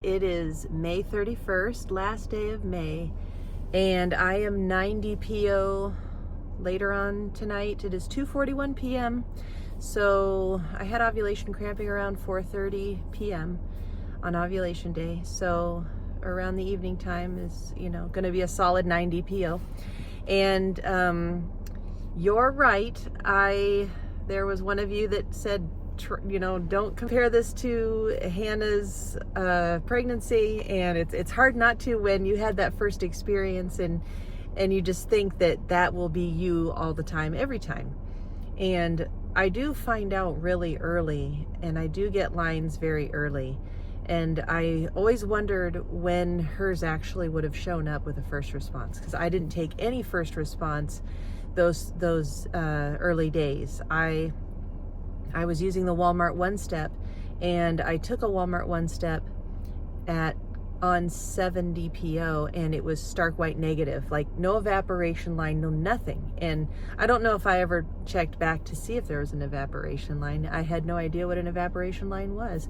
It is May 31st, last day of May, and I am 9 DPO later on tonight. It is 2:41 p.m. So I had ovulation cramping around 4:30 p.m. on ovulation day. So around the evening time is, going to be a solid 9 DPO. And you're right. There was one of you that said, don't compare this to Hannah's pregnancy, and it's hard not to when you had that first experience and you just think that will be you all the time, every time. And I do find out really early, and I do get lines very early, and I always wondered when hers actually would have shown up with a first response, because I didn't take any first response those early days. I was using the Walmart One Step, and I took a Walmart One Step on 7 DPO, and it was stark white negative, like no evaporation line, no nothing. And I don't know if I ever checked back to see if there was an evaporation line. I had no idea what an evaporation line was,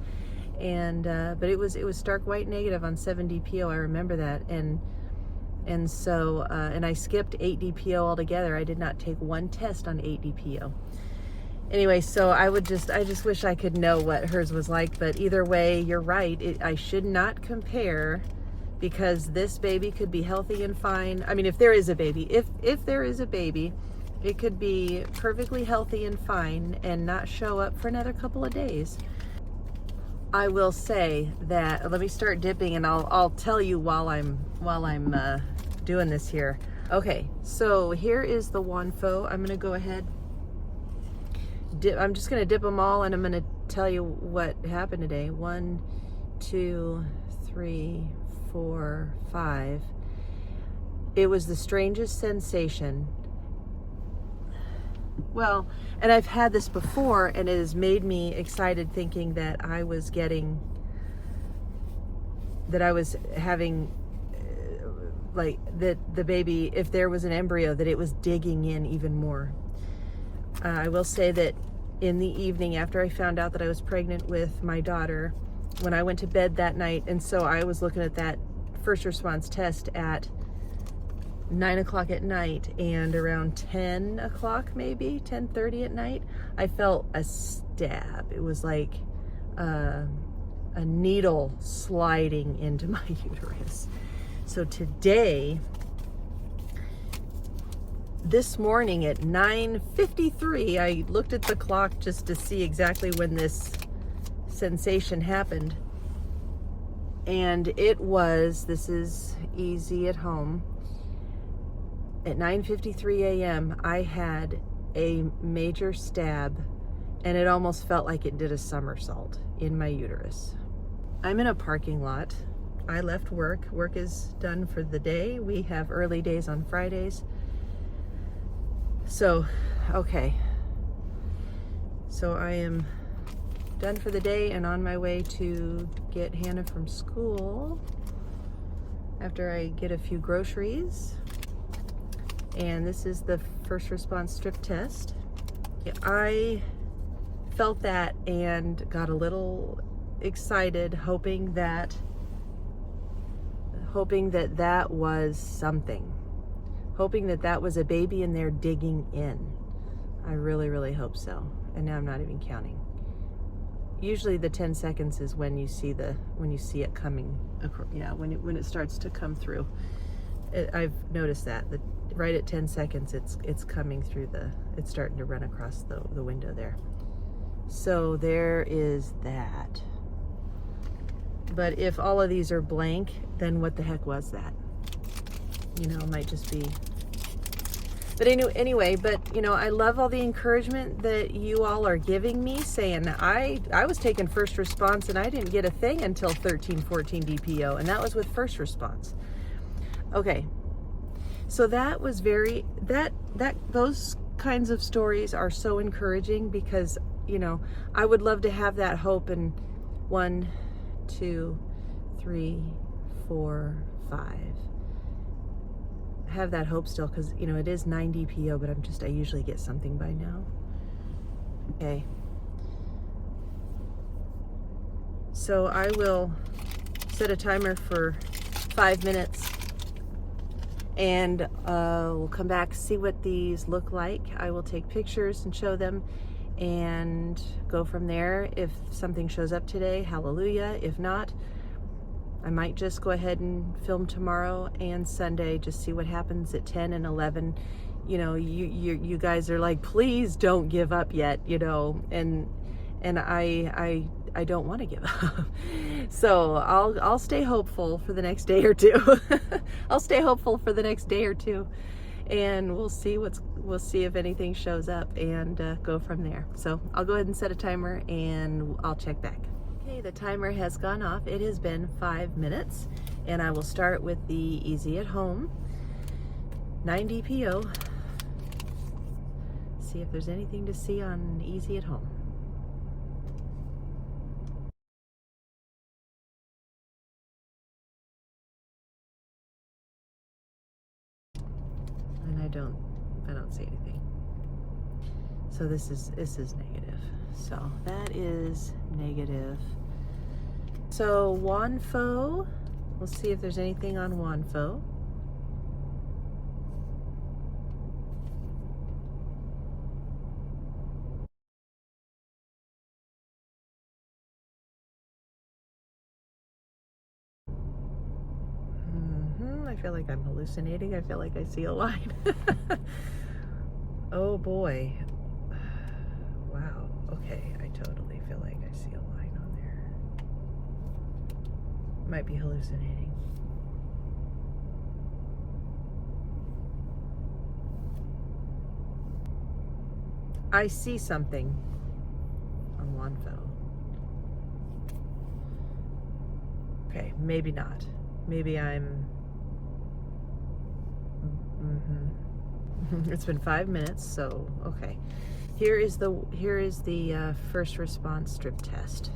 and but it was stark white negative on 7 DPO. I remember that, and so and I skipped 8 DPO altogether. I did not take one test on 8 DPO. Anyway, so I just wish I could know what hers was like, but either way, you're right. I should not compare, because this baby could be healthy and fine. I mean, if there is a baby, if there is a baby, it could be perfectly healthy and fine and not show up for another couple of days. I will say that, let me start dipping, and I'll tell you while I'm doing this here. Okay, so here is the Wanfo. I'm gonna go ahead. I'm just going to dip them all, and I'm going to tell you what happened today. 1, 2, 3, 4, 5. It was the strangest sensation. Well, and I've had this before, and it has made me excited, thinking that I was having like that the baby, if there was an embryo, that it was digging in even more. I will say that in the evening, after I found out that I was pregnant with my daughter, when I went to bed that night, and so I was looking at that first response test at 9 o'clock at night, and around 10 o'clock, maybe 10:30 at night, I felt a stab. It was like a needle sliding into my uterus. So today, this morning at 9:53, I looked at the clock just to see exactly when this sensation happened. And this is easy at home. At 9:53 a.m., I had a major stab, and it almost felt like it did a somersault in my uterus. I'm in a parking lot. I left work. Work is done for the day. We have early days on Fridays. So, okay. So I am done for the day and on my way to get Hannah from school after I get a few groceries. And this is the first response strip test. Yeah, I felt that and got a little excited, hoping that that was something. Hoping that was a baby in there digging in. I really, really hope so. And now I'm not even counting. Usually the 10 seconds is when you see it coming. Yeah, when it starts to come through. I've noticed that right at 10 seconds, it's coming through it's starting to run across the window there. So there is that. But if all of these are blank, then what the heck was that? It might just be. But anyway, I love all the encouragement that you all are giving me, saying I was taking first response and I didn't get a thing until 13, 14 DPO, and that was with first response. Okay, so that was those kinds of stories are so encouraging, because I would love to have that hope. And 1, 2, 3, 4, 5. Have that hope still, because it is 9 DPO, but I usually get something by now. Okay, so I will set a timer for 5 minutes, and we'll come back, see what these look like. I will take pictures and show them and go from there. If something shows up today, hallelujah. If not, I might just go ahead and film tomorrow and Sunday, just see what happens at 10 and 11. You know, you guys are like, please don't give up yet, you know, and I don't want to give up. So I'll stay hopeful for the next day or two. I'll stay hopeful for the next day or two, and we'll see if anything shows up, and go from there. So I'll go ahead and set a timer, and I'll check back. Okay, the timer has gone off. It has been 5 minutes, and I will start with the Easy at Home 9 DPO. See if there's anything to see on Easy at Home. And I don't see anything. So this is negative. So that is negative. So Wanfo, we'll see if there's anything on Wanfo. I feel like I'm hallucinating. I feel like I see a line. Oh boy. Wow. Okay, I totally feel like I see a line on there. Might be hallucinating. I see something on Wanfo. Okay, maybe not. Maybe I'm... It's been 5 minutes, so okay. Here is the first response strip test.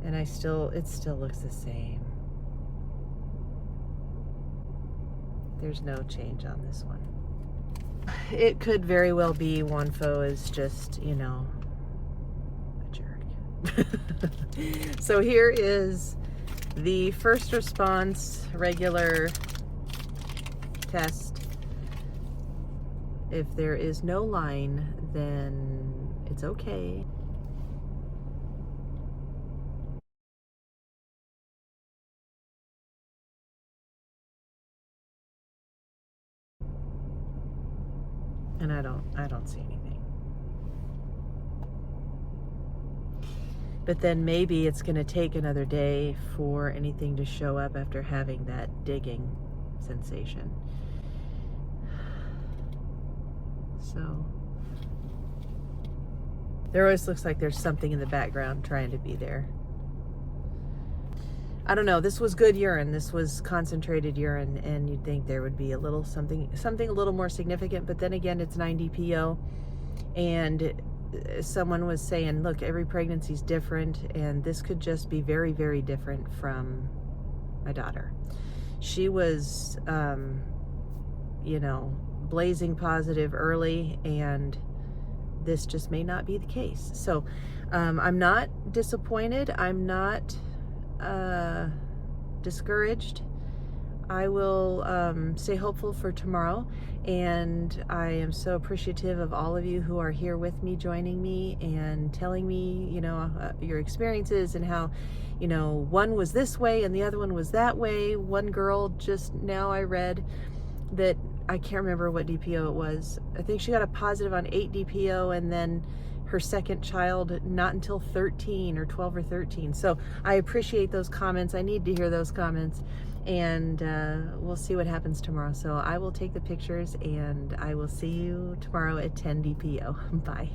And it still looks the same. There's no change on this one. It could very well be Wanfo is just, you know, a jerk. So here is the first response regular test. If there is no line, then it's okay. And I don't see anything. But then maybe it's going to take another day for anything to show up after having that digging sensation. So there always looks like there's something in the background trying to be there. I don't know. This was good urine. This was concentrated urine, and you'd think there would be a little something a little more significant. But then again, it's 9 DPO, and someone was saying, look, every pregnancy is different, and this could just be very, very different from my daughter. She was, you know, blazing positive early, and this just may not be the case. So I'm not disappointed. I'm not discouraged. I will stay hopeful for tomorrow, and I am so appreciative of all of you who are here with me, joining me and telling me, you know, your experiences and how, you know, one was this way and the other one was that way. One girl just now, I read that, I can't remember what DPO it was. I think she got a positive on 8 DPO, and then her second child not until 13 or 12 or 13. So I appreciate those comments. I need to hear those comments, and we'll see what happens tomorrow. So I will take the pictures, and I will see you tomorrow at 10 DPO. Bye.